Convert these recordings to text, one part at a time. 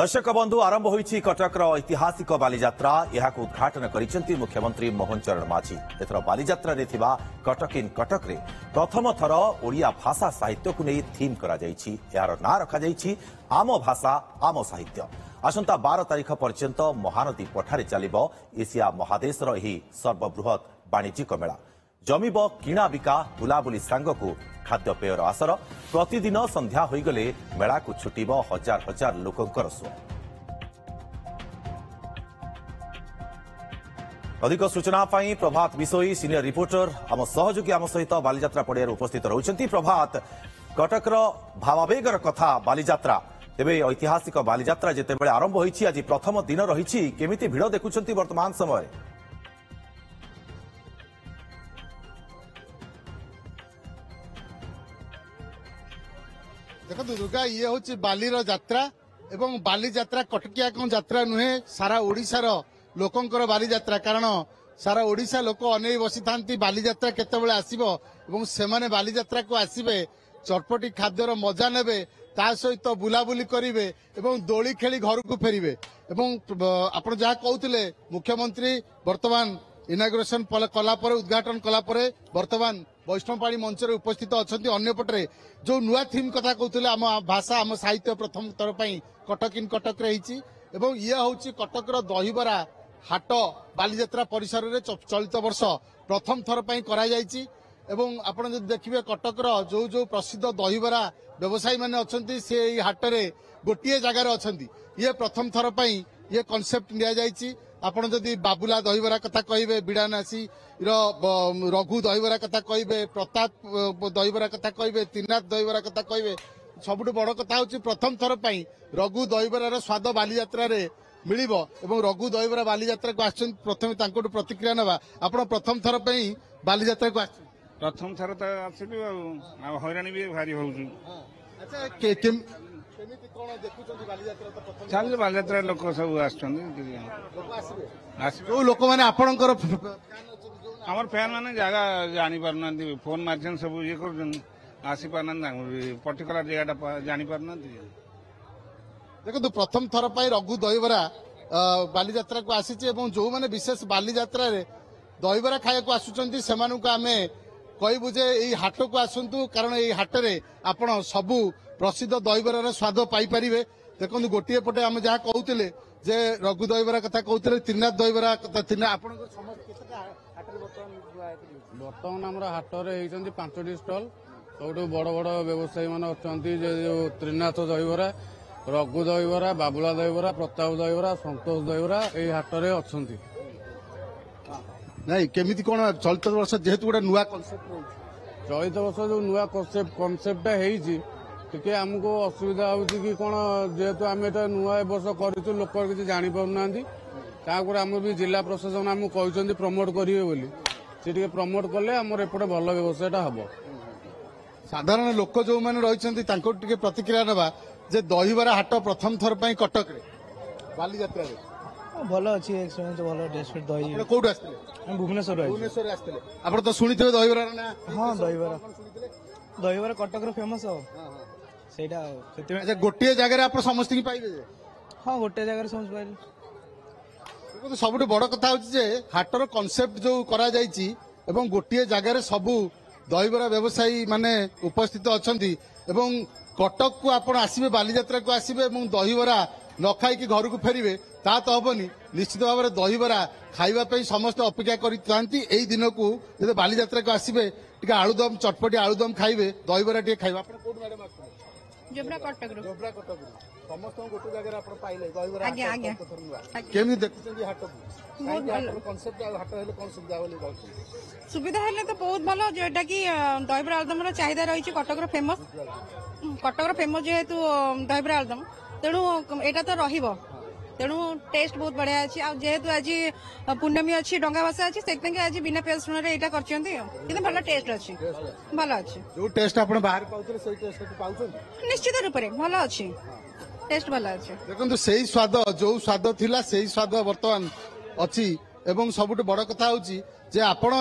दर्शक बंधु आरंभ होईछि कटकर ऐतिहासिक बालीजात्रा यह उद्घाटन करिसेंती मुख्यमंत्री मोहन चरण माझी। एथर बालीजात्रा रे थिबा कटक इन कटक रे प्रथम थर ओडिया भाषा साहित्य को नहीं थीम करा जाईछि। यार ना रखा जाईछि आम भाषा आम साहित्य। आसंता 12 तारिख पर्यंत महानदी पठारे चलिबो एशिया महादेशर एही सर्वबृहत वाणिज्यिक मेला। जमिब किणा बिका बुलाबुली सांगकू खाद्यपेयर आसर। प्रतिदिन संध्या होईगले मेला को छुटिब हजार हजार लोकंकर सुआ। अधिक सूचना पाई प्रभात बिसोई सीनियर रिपोर्टर आम सहयोगी आम सहित बालीजात्रा पड़िया उपस्थित रहउछंती। प्रभात, कटकर भावावेगर कथा बालीजात्रा तेबे ऐतिहासिक बालीजात्रा जेतेबेले आरंभ होईछि आज प्रथम दिन रहिछि केमिति भिड़ देखुछंती वर्तमान समय? देखो दुर्गा ये हूँ बालीर यात्रा एवं बाली यात्रा कटकिया कौन यात्रा नुहे सारा ओडिशार लोकंकर बाली यात्रा। कारण सारा ओडिशा लोक अनेई बसी थांती बाली यात्रा केतेबेले आसीबो एवं सेमाने बाली यात्रा को आसीबे चटपटी खाद्यर मजा नेबे ता सहित बुलाबुली करिवे एवं दोली खेली घर को फेरिवे। एवं आपण जहाँ कहते मुख्यमंत्री वर्तमान इनाग्रेशन कला परे उद्घाटन कला परे वर्तमान वैष्णवपाणी मंच रे उपस्थित अच्छा। अन्यपटे जो नुआ थीम कथा कहते आम भाषा आम साहित्य प्रथम थर कटक इन कटक रही एवं ये हूँ कटकर दहीबरा हाट बालीजात्रा परिसर में चलित वर्ष प्रथम थर करा जायछि। एवं आपण जब देखिए कटकर जो जो प्रसिद्ध दहीबरा व्यवसायी मैंने अच्छा से हाट में गोटे जगार अच्छा ये प्रथम थर ये कनसेप्ट नि आपण जदि बाबुला दहीबरा कथा कहे बिड़ानासी रघु दहीबरा कथा कहे प्रताप दहीबरा कथा कहे त्रिनाथ दहीबरा कथा कहे सबुठ बड़ कथा हूँ प्रथम थर रघु दहीबरार स्वाद बालीजात्रा रे मिलिबो एवं रघु दहीबरा बालीजात्रा को आछन प्रथम तांकोटु प्रतिक्रिया नबा। आपण प्रथम थर बालीजात्रा को आछन? प्रथम थर तो आछलु आ हैरानी भी भारी होउछु। अच्छा केमिति कोन देखुछन बालीजात्रा तो प्रथम चाल बालीजात्रा लोक सब आछन लोक आसीबे जो लोक माने आपणकर हमर फैन माने जागा जानि परनांती फोन माध्यम सब ये कर आसी परनांती पर्टिकुलर जगहटा जानि परनांती। देखो प्रथम थर रघु दहीबरा बालीजात्रा को आसी जो माने विशेष बालीजात्रा रे दहीबरा खाया को आसुचंती सेमानकु आमे कहबु जे एई हाट को आसंतु कारण एई हाट रे आपण सबु प्रसिद्ध दहीबरार स्वाद पाई परिबे। देखो गोटे पटे आम जहाँ कहते जे रघु दहीबरा कथा कहते त्रिनाथ दहीबरा कथा त्रिनाथ आपण बर्तमान आम हाटरे होती 5टी स्टल सब बड़ बड़ व्यवसायी मैंने अच्छा त्रिनाथ दहीबरा रघु दहीबरा बाबुला दहीबरा प्रताप दहीबरा संतोष दहीबरा ये हाटरे अच्छा नहीं केमिति कोन चलित वर्ष जेहेतु गोटे नुआ कनसेप्ट चलित वर्ष जो नुआ कनसेप्ट टे आमको असुविधा होची कि कौन जेहेतु आम एटा नुआ वर्ष करूँ लोक किसी जापर आम भी जिला प्रशासन आमको कहते प्रमोट करेंगे बोली सी प्रमोट कले आम एपटे भल व्यवसायटा हम। साधारण लोक जो मैंने रही प्रतिक्रिया नवा जे दहीबरा हाट प्रथम थर कटक रे बालीजात्रा भल अच्छी एक्सपीरियंस भल टेस्ट दही कोड आस्ते भुवनेश्वर आस्ते आपण तो सुनिथिबे दहीबरा ना? हां दहीबरा कटक रो फेमस हो सेटा सेति अच्छा गोटे जगह रे आपण समस्त की पाइबे? हां गोटे जगह रे समस्त पाइबे। तो सबुठ बड़ कथा होची जे हाटर कॉन्सेप्ट जो करा जायछि एवं गोटे जगह रे सबु दहीबरा व्यवसायी माने उपस्थित अछंती एवं कटक को आपण आसीबे बालीजात्रा को आसीबे एवं दहीबरा न खाई कि घर को फेरिबे ता तो हबनी। निश्चित भाव में दहीबरा खाइबा पे समस्त अपेक्षा करती एई दिन को जब बालीजात्रा को आसीबे टिके आलुदम चटपटी आलुदम खाइबे दहीबरा टिके खाइबा। आपण कोड मैडम आछन? जोब्रा कटक समस्त गोटे जगह आपण पाइले दहीबरा आगे आगे केमि देखुछन हाट को कांसेप्ट हाट हेले कोन सुविधा होले जाउछ? सुविधा हेले तो बहुत भलो जेटा कि दहीबरा आलुदम चाहिदा रही कटक फेमस जेहेतु दहीबरा आलुदम तेणु एटा तो रहिबो तेणु टेस्ट बहुत बढ़िया अच्छी जेहेतु आज पूर्णमी अच्छी डंगा भाषा अच्छी से आज बिना पेस्ट एटा कर भल टेस्ट अच्छी भल अच्छी जो टेस्ट आपण बाहर पाउतले सही टेस्ट पाउछन निश्चित रूप से भल अच्छी टेस्ट भल अच्छी। देखो सही स्वाद जो स्वाद थिला सही स्वाद वर्तमान अच्छी एवं सबुठ बड़ कथा होची जे आपण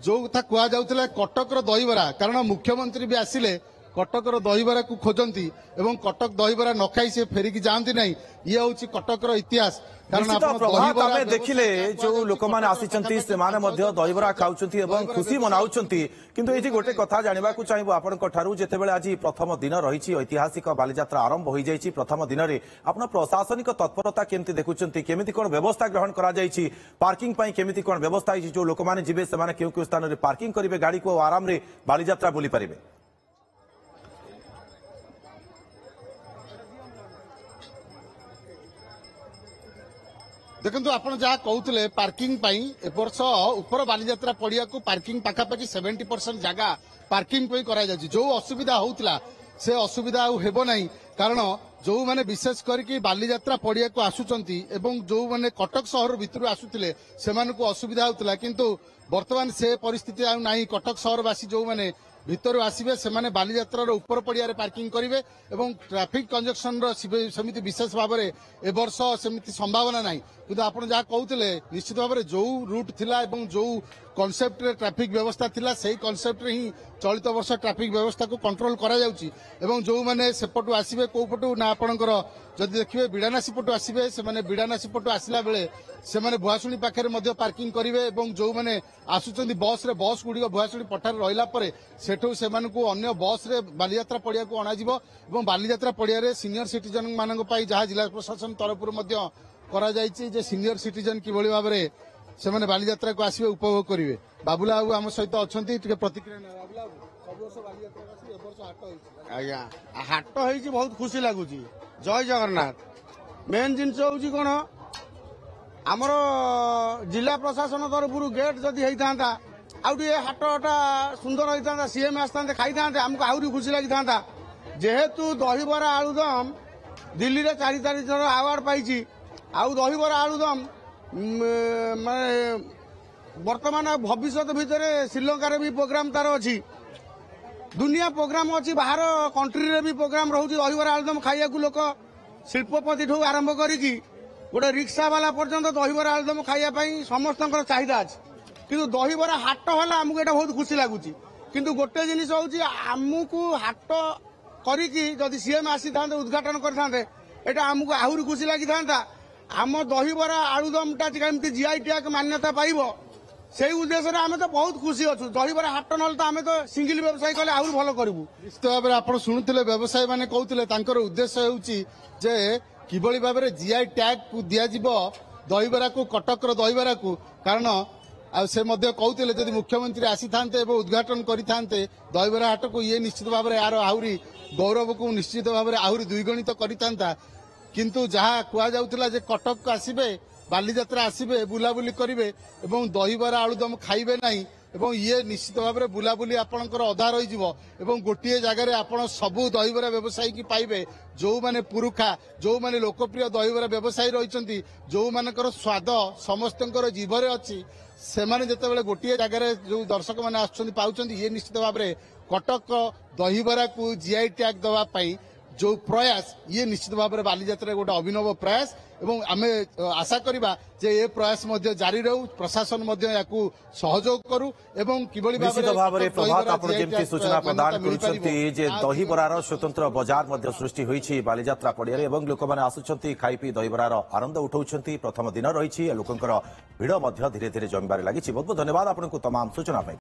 जो कथा कुआ जाउतला कटक रो दहीबरा कारण मुख्यमंत्री भी आसिले କଟକର ଦହିବରାକୁ ଖୋଜନ୍ତି ଏବଂ କଟକ ଦହିବରା ନ ଖାଇ ସେ ଫେରିକି ଯାଆନ୍ତି ନାହିଁ। ଇଏ ହେଉଛି କଟକର ଇତିହାସ। ନିଶ୍ଚିତ ପ୍ରଭାତ ଆମେ ଦେଖିଲେ ଯୋଉ ଲୋକମାନେ ଆସିଛନ୍ତି ସେମାନେ ମଧ୍ୟ ଦହିବରା ଖାଉଛନ୍ତି ଏବଂ ଖୁସି ମନାଉଛନ୍ତି। କିନ୍ତୁ ଏଠି ଗୋଟେ କଥା ଜାଣିବାକୁ ଚାହିଁବୁ ଆପଣଙ୍କ ଠାରୁ, ଯେତେବେଳେ ଆଜି ପ୍ରଥମ ଦିନ ରହିଛି, ଐତିହାସିକ ବାଲିଯାତ୍ରା ଆରମ୍ଭ ହୋଇଯାଇଛି, ପ୍ରଥମ ଦିନରେ ଆପଣ ପ୍ରଶାସନିକ ତତ୍ପରତା କେମିତି ଦେଖୁଛନ୍ତି? କେମିତି କଣ ବ୍ୟବସ୍ଥା ଗ୍ରହଣ କରାଯାଇଛି? ପାର୍କିଂ ପାଇଁ କେମିତି କଣ ବ୍ୟବସ୍ଥା ହେଇଛି? ଯୋଉ ଲୋକମାନେ ଯିବେ ସେମାନେ କେଉଁ କେଉଁ ସ୍ଥାନରେ ପାର୍କିଂ କରିବେ ଗାଡିକୁ ଆଉ ଆରାମରେ ବାଲିଯାତ୍ରା ବୁଲି ପାରିବେ? ଦେଖନ୍ତୁ, ଆପଣ ଯାହା କହୁଥିଲେ ପାର୍କିଂ ପାଇଁ ଏ ବର୍ଷ ଉପର ବାଲିଯାତ୍ରା ପଡ଼ିଆକୁ ପାର୍କିଂ ପାଖାପାଖି 70% ଜାଗା ପାର୍କିଂ ପାଇଁ କରାଯାଉଛି। ଯୋଉ ଅସୁବିଧା ହଉଥିଲା ସେ ଅସୁବିଧା ଆଉ ହେବ ନାହିଁ, କାରଣ ଯୋଉମାନେ ବିଶେଷ କରିକି ବାଲିଯାତ୍ରା ପଡ଼ିଆକୁ ଆସୁଛନ୍ତି ଏବଂ ଯୋଉମାନେ କଟକ ସହର ଭିତରୁ ଆସୁଥିଲେ ସେମାନଙ୍କୁ ଅସୁବିଧା ହଉଥିଲା, କିନ୍ତୁ ବର୍ତ୍ତମାନ ସେ ପରିସ୍ଥିତି ଆଉ ନାହିଁ। କଟକ ସହରବାସୀ ଯୋଉମାନେ ଭିତରୁ ଆସିବେ ସେମାନେ ବାଲିଯାତ୍ରାର ଉପର ପଡ଼ିଆରେ ପାର୍କିଂ କରିବେ ଏବଂ ଟ୍ରାଫିକ କଞ୍ଜକ୍ସନର ସେମିତି ବିଶେଷ ଭାବରେ ଏ ବର୍ଷ ସେମିତି ସମ୍ଭାବନା ନାହିଁ। କିନ୍ତୁ ଆପଣ ଯାହା କହୁଥିଲେ ନିଶ୍ଚିତ ଭାବରେ ଯୋଉ ରୁଟ୍ ଥିଲା ଏବଂ ଯୋଉ କନସେପ୍ଟରେ ଟ୍ରାଫିକ ବ୍ୟବସ୍ଥା ଥିଲା ସେଇ କନସେପ୍ଟରେ ହିଁ ଚଳିତ ବର୍ଷ ଟ୍ରାଫିକ ବ୍ୟବସ୍ଥାକୁ କଣ୍ଟ୍ରୋଲ କରାଯାଉଛି। ଏବଂ ଯୋଉମାନେ ସେପଟୁ ଆସିବେ କୋଉ ପଟୁ ନା ଆପଣଙ୍କର ଯଦି ଦେଖିବେ ବିଡ଼ାନାସୀ ପଟୁ ଆସିବେ, ସେମାନେ ବିଡ଼ାନାସୀ ପଟୁ ଆସିଲା ବେଳେ ସେମାନେ ଭୁଆଶୁଣୀ ପାଖରେ ମଧ୍ୟ ପାର୍କିଂ କରିବେ ଏବଂ ଯୋଉମାନେ ଆସୁଛନ୍ତି ବସ୍ରେ, ବସ୍ ଗୁଡ଼ିକ ଭୁଆଶୁଣୀ ପଠାରେ ରହିଲା ପରେ ସେଠୁ ସେମାନଙ୍କୁ ଅନ୍ୟ ବସ୍ରେ ବାଲିଯାତ୍ରା ପଡ଼ିଆକୁ ଅଣାଯିବ ଏବଂ ବାଲିଯାତ୍ରା ପଡ଼ିଆରେ ସିନିୟର ସିଟିଜେନ ମାନଙ୍କ ପାଇଁ ଯାହା ଜିଲ୍ଲା ପ୍ରଶାସନ ତରଫରୁ ମଧ୍ୟ କରାଯାଇଛି ଯେ ସିନିୟର ସିଟିଜେନ କିଭଳି ଭାବରେ ସେମାନେ ବାଲିଯାତ୍ରାକୁ ଆସିବେ, ଉପଭୋଗ କରିବେ। ବାବୁଲା ବାବୁ ଆମ ସହିତ ଅଛନ୍ତି, ଟିକେ ପ୍ରତିକ୍ରିୟା ନେବା। ବାବୁଲା ବାବୁ, ସବୁ ବର୍ଷ ବାଲିଯାତ୍ରାକୁ ଆସି ଏ ବର୍ଷ ହାଟ ହେଇଛି। ଆଜ୍ଞା, ହାଟ ହେଇଛି, ବହୁତ ଖୁସି ଲାଗୁଛି। ଜୟ ଜଗନ୍ନାଥ। ମେନ୍ ଜିନିଷ ହଉଛି କଣ, ଆମର ଜିଲ୍ଲା ପ୍ରଶାସନ ତରଫରୁ ଗେଟ୍ ଯଦି ହେଇଥାନ୍ତା ଆଉ ଟିକେ ହାଟଟା ସୁନ୍ଦର ହେଇଥାନ୍ତା, ସିଏମ୍ ଆସିଥାନ୍ତେ ଖାଇଥାନ୍ତେ, ଆମକୁ ଆହୁରି ଖୁସି ଲାଗିଥାନ୍ତା। ଯେହେତୁ ଦହିବରା ଆଳୁଦମ ଦିଲ୍ଲୀରେ 4 ଥର ଆୱାର୍ଡ ପାଇଛି, ଆଉ ଦହିବରା ଆଳୁଦମ ମାନେ ବର୍ତ୍ତମାନ ଭବିଷ୍ୟତ ଭିତରେ ଶ୍ରୀଲଙ୍କାରେ ବି ପ୍ରୋଗ୍ରାମ ତାର ଅଛି, ଦୁନିଆ ପ୍ରୋଗ୍ରାମ ଅଛି, ବାହାର କଣ୍ଟ୍ରିରେ ବି ପ୍ରୋଗ୍ରାମ ରହୁଛି। ଦହିବରା ଆଳୁଦମ ଖାଇବାକୁ ଲୋକ ଶିଳ୍ପପତିଠୁ ଆରମ୍ଭ କରିକି ଗୋଟେ ରିକ୍ସା ବାଲା ପର୍ଯ୍ୟନ୍ତ ଦହିବରା ଆଳୁଦମ ଖାଇବା ପାଇଁ ସମସ୍ତଙ୍କର ଚାହିଦା ଅଛି। କିନ୍ତୁ ଦହିବରା ହାଟ ହେଲା ଆମକୁ ଏଇଟା ବହୁତ ଖୁସି ଲାଗୁଛି। କିନ୍ତୁ ଗୋଟେ ଜିନିଷ ହଉଛି, ଆମକୁ ହାଟ କରିକି ଯଦି ସିଏମ୍ ଆସିଥାନ୍ତେ ଉଦ୍ଘାଟନ କରିଥାନ୍ତେ ଏଇଟା ଆମକୁ ଆହୁରି ଖୁସି ଲାଗିଥାନ୍ତା। ଆମ ଦହିବରା ଆଳୁଦମଟା କେମିତି GI ଟ୍ୟାଗ ମାନ୍ୟତା ପାଇବ ସେଇ ଉଦ୍ଦେଶ୍ୟରେ ଆମେ ତ ବହୁତ ଖୁସି ଅଛୁ। ଦହିବରା ହାଟ ନହେଲେ ତ ଆମେ ତ ସିଙ୍ଗିଲ ବ୍ୟବସାୟ କଲେ ଆହୁରି ଭଲ କରିବୁ। ନିଶ୍ଚିତ ଭାବରେ ଆପଣ ଶୁଣୁଥିଲେ ବ୍ୟବସାୟୀ ମାନେ କହୁଥିଲେ ତାଙ୍କର ଉଦ୍ଦେଶ୍ୟ ହେଉଛି ଯେ କିଭଳି ଭାବରେ GI ଟ୍ୟାଗକୁ ଦିଆଯିବ ଦହିବରାକୁ, କଟକର ଦହିବରାକୁ। କାରଣ ଆଉ ସେ ମଧ୍ୟ କହୁଥିଲେ ଯଦି ମୁଖ୍ୟମନ୍ତ୍ରୀ ଆସିଥାନ୍ତେ ଏବଂ ଉଦ୍ଘାଟନ କରିଥାନ୍ତେ ଦହିବରା ହାଟକୁ, ଇଏ ନିଶ୍ଚିତ ଭାବରେ ଏହାର ଆହୁରି ଗୌରବକୁ ନିଶ୍ଚିତ ଭାବରେ ଆହୁରି ଦ୍ୱିଗୁଣିତ କରିଥାନ୍ତା। କିନ୍ତୁ ଯାହା କୁହାଯାଉଥିଲା ଯେ କଟକକୁ ଆସିବେ, ବାଲିଯାତ୍ରା ଆସିବେ, ବୁଲାବୁଲି କରିବେ ଏବଂ ଦହିବରା ଆଳୁଦମ ଖାଇବେ ନାହିଁ ଏବଂ ଇଏ ନିଶ୍ଚିତ ଭାବରେ ବୁଲାବୁଲି ଆପଣଙ୍କର ଅଧା ରହିଯିବ ଏବଂ ଗୋଟିଏ ଜାଗାରେ ଆପଣ ସବୁ ଦହିବରା ବ୍ୟବସାୟୀକି ପାଇବେ। ଯୋଉମାନେ ପୁରୁଖା, ଯୋଉମାନେ ଲୋକପ୍ରିୟ ଦହିବରା ବ୍ୟବସାୟୀ ରହିଛନ୍ତି, ଯୋଉମାନଙ୍କର ସ୍ୱାଦ ସମସ୍ତଙ୍କର ଜିଭରେ ଅଛି, ସେମାନେ ଯେତେବେଳେ ଗୋଟିଏ ଜାଗାରେ ଯୋଉ ଦର୍ଶକମାନେ ଆସୁଛନ୍ତି ପାଉଛନ୍ତି, ଇଏ ନିଶ୍ଚିତ ଭାବରେ କଟକ ଦହିବରାକୁ GI ଟ୍ୟାଗ ଦେବା ପାଇଁ जो प्रयास ये निश्चित भाव में बालीजात्रा गोटे अभिनव प्रयास एवं आमे आशा करिबा जे ए प्रयास मध्य जारी रहू, प्रशासन मध्य याकू सहयोग करू एवं किबळी निश्चित भाव में प्रभात आपण जेमती सूचना प्रदान करूछंती जे दहीबरार स्वतंत्र बाजार मध्य सृष्टि होईछि बालीजात्रा पडियारे एवं लोक माने आसुछंती खाई पी दहीबरार आनंद उठाउछंती। प्रथम दिन रहिछि लोकंकर भिड़ मध्य धीरे धीरे जमिबारे लागिछि। बहुत बहुत धन्यवाद आपनको तमाम सूचना।